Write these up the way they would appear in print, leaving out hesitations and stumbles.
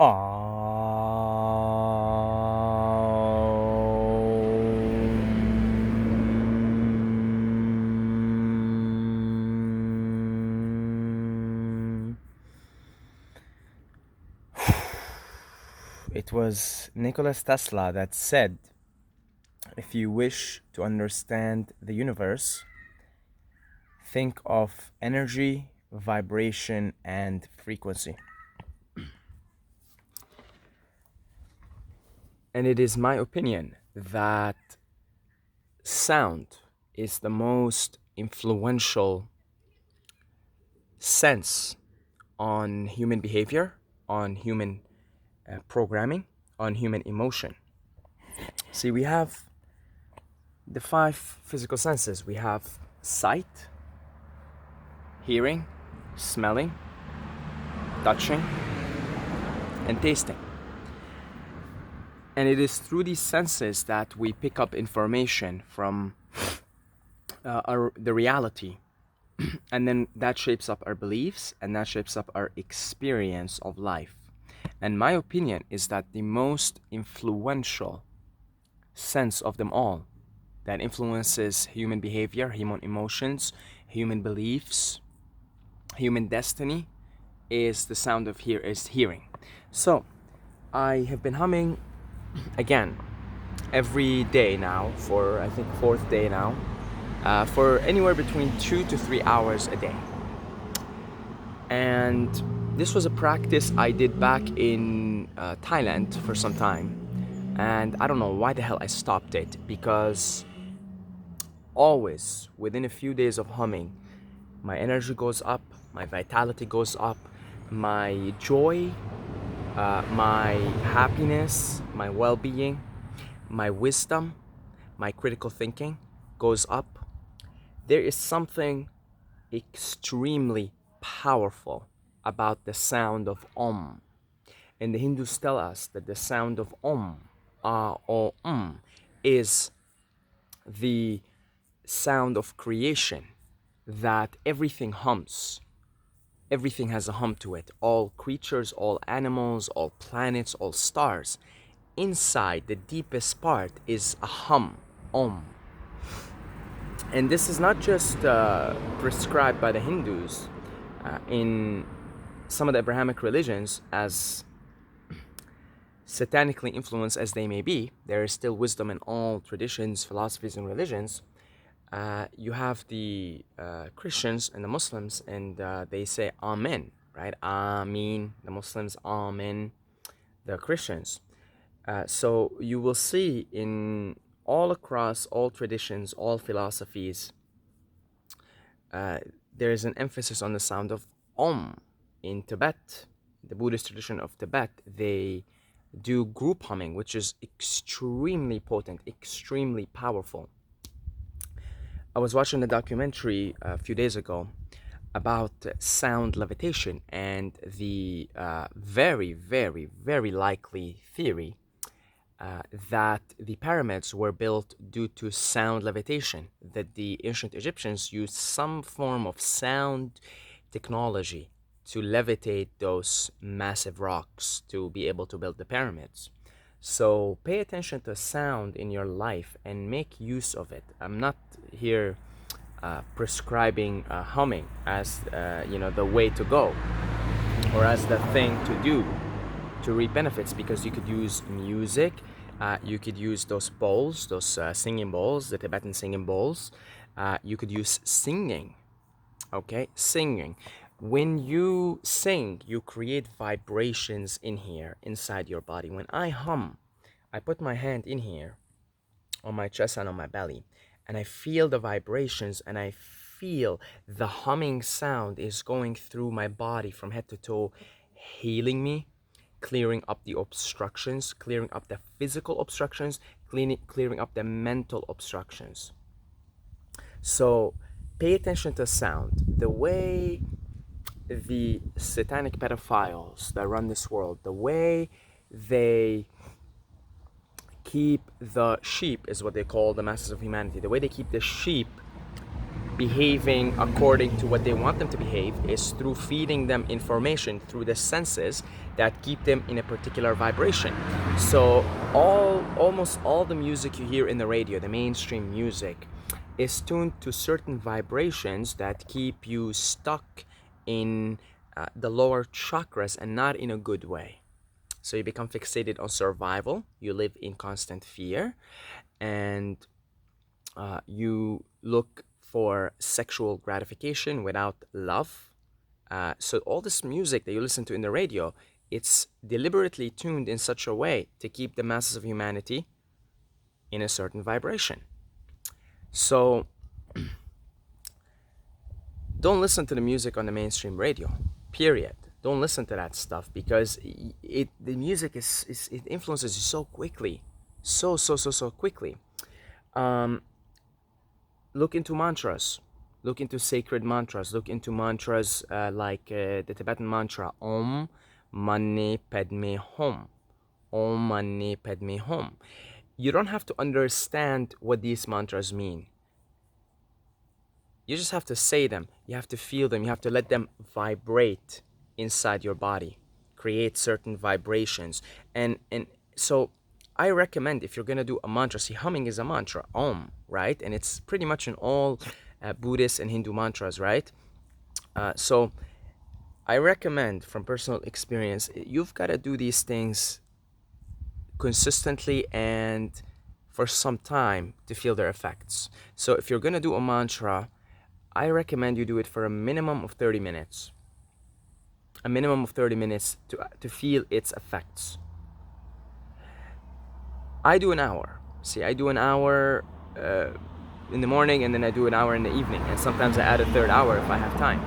It was Nikola Tesla that said, if you wish to understand the universe, think of energy, vibration, and frequency. And it is my opinion that sound is the most influential sense on human behavior, on human programming, on human emotion. See, we have the 5 physical senses. We have sight, hearing, smelling, touching, and tasting. And it is through these senses that we pick up information from the reality. And then that shapes up our beliefs, and that shapes up our experience of life. And my opinion is that the most influential sense of them all that influences human behavior, human emotions, human beliefs, human destiny is the sound of hearing. So I have been humming again every day now for I think 4th day now, for anywhere between 2 to 3 hours a day. And this was a practice I did back in Thailand for some time, and I don't know why the hell I stopped it, because always within a few days of humming, my energy goes up, my vitality goes up, my joy, my happiness, my well-being, my wisdom, my critical thinking goes up. There is something extremely powerful about the sound of Om. And the Hindus tell us that the sound of Om, or is the sound of creation, that everything hums. Everything has a hum to it. All creatures, all animals, all planets, all stars. Inside the deepest part is a hum, Om. And this is not just prescribed by the Hindus. In some of the Abrahamic religions, as satanically influenced as they may be, there is still wisdom in all traditions, philosophies, and religions. You have the Christians and the Muslims, and they say Amen, right? Amen. The Muslims, Amen. The Christians. So you will see in all across all traditions, all philosophies, there is an emphasis on the sound of Om. In Tibet, the Buddhist tradition of Tibet, they do group humming, which is extremely potent, extremely powerful. I was watching a documentary a few days ago about sound levitation and the very, very, very likely theory that the pyramids were built due to sound levitation, that the ancient Egyptians used some form of sound technology to levitate those massive rocks to be able to build the pyramids. So pay attention to sound in your life and make use of it. I'm not here prescribing humming as the way to go, or as the thing to do to reap benefits, because you could use music, you could use those bowls, those singing bowls, the Tibetan singing bowls. You could use singing, okay? Singing. When you sing, you create vibrations in here, inside your body. When I hum, I put my hand in here, on my chest and on my belly, and I feel the vibrations, and I feel the humming sound is going through my body from head to toe, healing me, clearing up the obstructions, clearing up the physical obstructions, clearing up the mental obstructions. So pay attention to sound. The way the satanic pedophiles that run this world, the way they keep the sheep, is what they call the masses of humanity, the way they keep the sheep behaving according to what they want them to behave is through feeding them information through the senses that keep them in a particular vibration. So almost all the music you hear in the radio, the mainstream music, is tuned to certain vibrations that keep you stuck in the lower chakras, and not in a good way. So you become fixated on survival, you live in constant fear, and you look for sexual gratification without love. So all this music that you listen to in the radio, it's deliberately tuned in such a way to keep the masses of humanity in a certain vibration. So don't listen to the music on the mainstream radio, period. Don't listen to that stuff, because the music it influences you so quickly, so quickly. Look into mantras, look into sacred mantras, look into mantras like the Tibetan mantra Om Mani Padme Hum. Om Mani Padme Hum. You don't have to understand what these mantras mean. You just have to say them, you have to feel them, you have to let them vibrate inside your body, create certain vibrations. And so I recommend, if you're gonna do a mantra, see, humming is a mantra, Om, right? And it's pretty much in all Buddhist and Hindu mantras, right? So I recommend, from personal experience, you've got to do these things consistently and for some time to feel their effects. So if you're gonna do a mantra, I recommend you do it for a minimum of 30 minutes. A minimum of 30 minutes to feel its effects. I do an hour. See, I do an hour in the morning, and then I do an hour in the evening, and sometimes I add a third hour if I have time.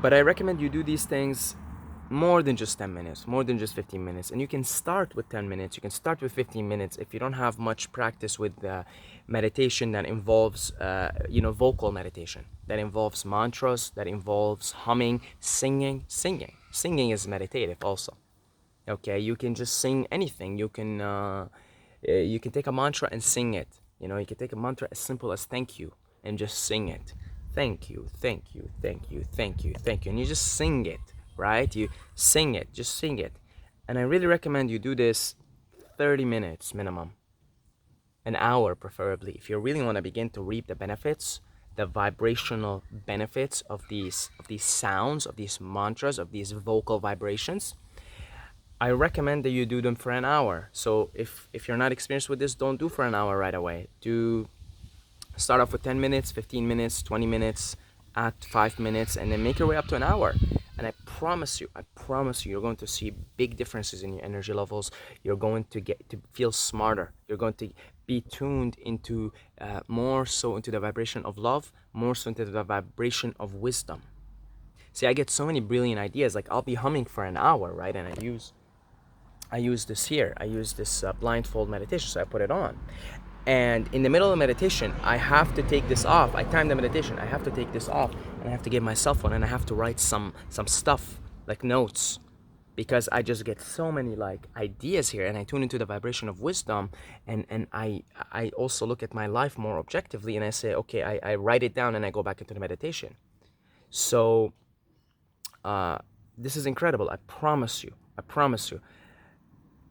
But I recommend you do these things more than just 10 minutes, more than just 15 minutes. And you can start with 10 minutes, you can start with 15 minutes if you don't have much practice with meditation that involves, vocal meditation, that involves mantras, that involves humming, singing. Singing is meditative also. Okay, you can just sing anything. You can take a mantra and sing it. You can take a mantra as simple as thank you and just sing it. Thank you, thank you, thank you, thank you, thank you. And you just sing it, right? You sing it, just sing it. And I really recommend you do this 30 minutes minimum, an hour preferably, if you really want to begin to reap the benefits, the vibrational benefits of these sounds, of these mantras, of these vocal vibrations. I recommend that you do them for an hour. So if you're not experienced with this, don't do for an hour right away. Start off with 10 minutes, 15 minutes, 20 minutes, add 5 minutes, and then make your way up to an hour. And I promise you, you're going to see big differences in your energy levels. You're going to get to feel smarter. You're going to be tuned into more so into the vibration of love, more so into the vibration of wisdom. See, I get so many brilliant ideas. Like, I'll be humming for an hour, right? And I use this here. I use this blindfold meditation, so I put it on. And in the middle of meditation, I have to take this off. I time the meditation. I have to take this off, and I have to get my cell phone, and I have to write some stuff, like notes, because I just get so many like ideas here, and I tune into the vibration of wisdom, and I also look at my life more objectively, and I say, okay, I write it down, and I go back into the meditation. So this is incredible. I promise you.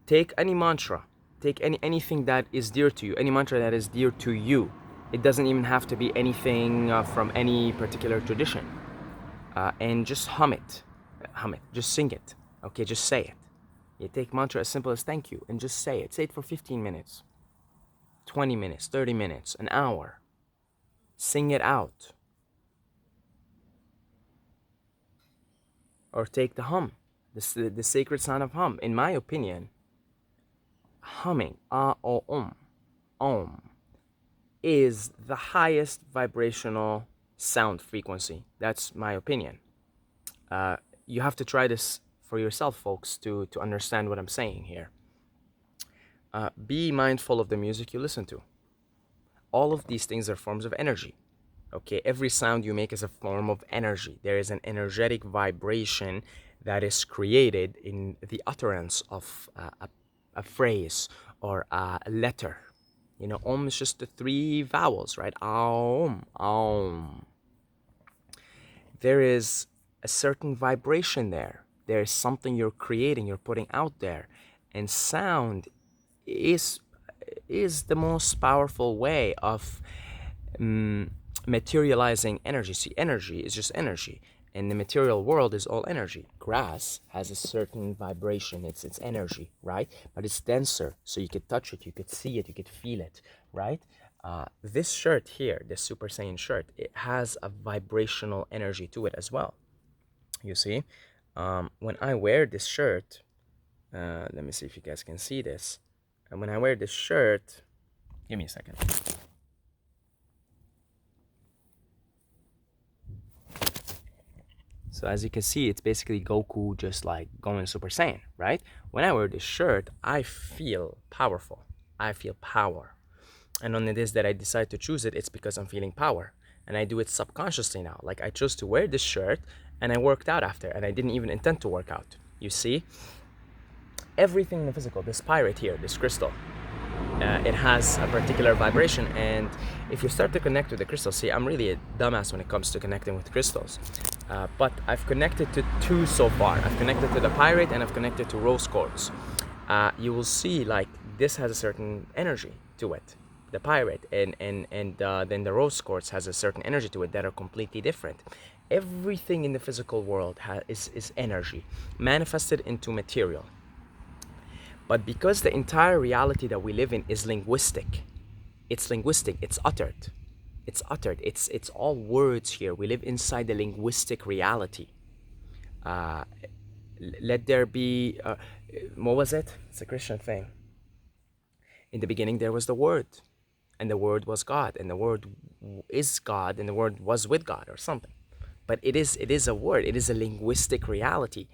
Take any mantra, take anything that is dear to you, any mantra that is dear to you. It doesn't even have to be anything from any particular tradition. And just hum it, just sing it, okay, just say it. You take mantra as simple as thank you, and just say it for 15 minutes, 20 minutes, 30 minutes, an hour. Sing it out. Or take the hum, the sacred sound of hum. In my opinion, humming, AUM, Om, is the highest vibrational sound frequency. That's my opinion. You have to try this for yourself, folks, to understand what I'm saying here. Be mindful of the music you listen to. All of these things are forms of energy. Okay, every sound you make is a form of energy. There is an energetic vibration that is created in the utterance of a phrase or a letter. You know, Om is just the 3 vowels, right? AUM, AUM. There is a certain vibration there. There is something you're creating, you're putting out there. And sound is the most powerful way of materializing energy. See, energy is just energy, and the material world is all energy. Grass has a certain vibration, it's energy, right? But it's denser, so you could touch it, you could see it, you could feel it, right? This shirt here, this Super Saiyan shirt, it has a vibrational energy to it as well. You see, when I wear this shirt, let me see if you guys can see this. And when I wear this shirt, give me a second. So as you can see, it's basically Goku just like going Super Saiyan, right? When I wear this shirt, I feel powerful. I feel power. And on the days that I decide to choose it, it's because I'm feeling power. And I do it subconsciously now. Like I chose to wear this shirt and I worked out after, and I didn't even intend to work out. You see? Everything in the physical, this pirate here, this crystal, it has a particular vibration, and if you start to connect with the crystals, see, I'm really a dumbass when it comes to connecting with crystals, but I've connected to 2 so far. I've connected to the pirate and I've connected to rose quartz. You will see like this has a certain energy to it, the pirate, and then the rose quartz has a certain energy to it that are completely different. Everything in the physical world is energy manifested into material. But because the entire reality that we live in is linguistic, it's uttered. It's all words here. We live inside the linguistic reality. Let there be, what was it? It's a Christian thing. In the beginning there was the Word, and the Word was God, and the Word is God, and the Word was with God, or something. But it is a word. It is a linguistic reality.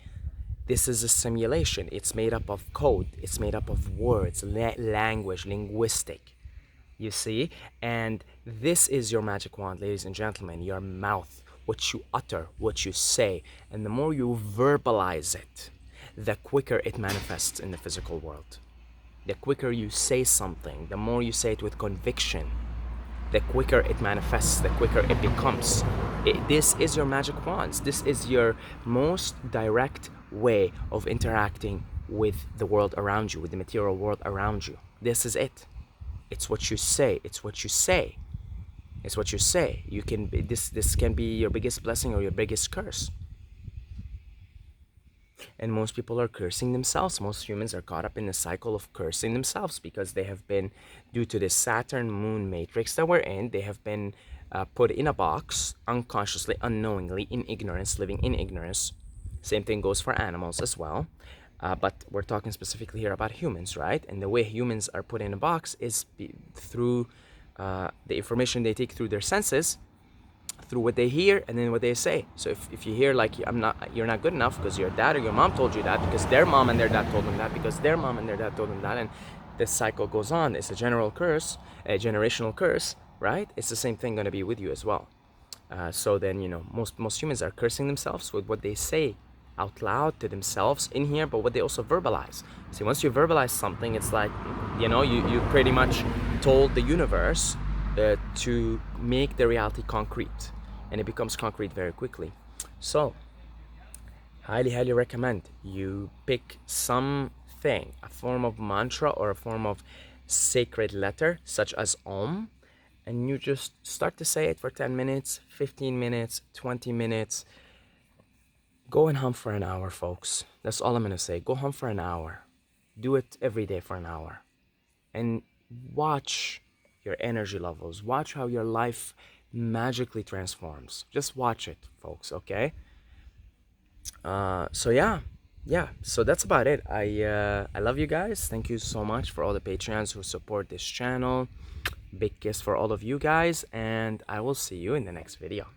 This is a simulation. It's made up of code. It's made up of words, language, linguistic. You see? And this is your magic wand, ladies and gentlemen, your mouth, what you utter, what you say. And the more you verbalize it, the quicker it manifests in the physical world. The quicker you say something, the more you say it with conviction, the quicker it manifests, the quicker it becomes. This is your magic wands. This is your most direct way of interacting with the world around you, with the material world around you. This is it. It's what you say. It's what you say. It's what you say. You can this can be your biggest blessing or your biggest curse. And most people are cursing themselves. Most humans are caught up in the cycle of cursing themselves because they have been, due to this Saturn moon matrix that we're in, they have been put in a box unconsciously, unknowingly, in ignorance, living in ignorance. Same thing goes for animals as well. But we're talking specifically here about humans, right? And the way humans are put in a box is through the information they take through their senses, through what they hear and then what they say. So if you hear like you're not good enough because your dad or your mom told you that, because their mom and their dad told them that, because their mom and their dad told them that, and this cycle goes on. It's a general curse, a generational curse, right? It's the same thing going to be with you as well. So then, you know, most humans are cursing themselves with what they say out loud to themselves in here, but what they also verbalize. See, once you verbalize something, it's like, you know, you pretty much told the universe to make the reality concrete, and it becomes concrete very quickly. So highly recommend you pick something, a form of mantra or a form of sacred letter such as Om, and you just start to say it for 10 minutes, 15 minutes, 20 minutes. Go and hum for an hour, folks. That's all I'm gonna say. Go hum for an hour. Do it every day for an hour, and watch your energy levels. Watch how your life magically transforms. Just watch it, folks, okay? So yeah. So that's about it. I love you guys. Thank you so much for all the Patreons who support this channel. Big kiss for all of you guys, and I will see you in the next video.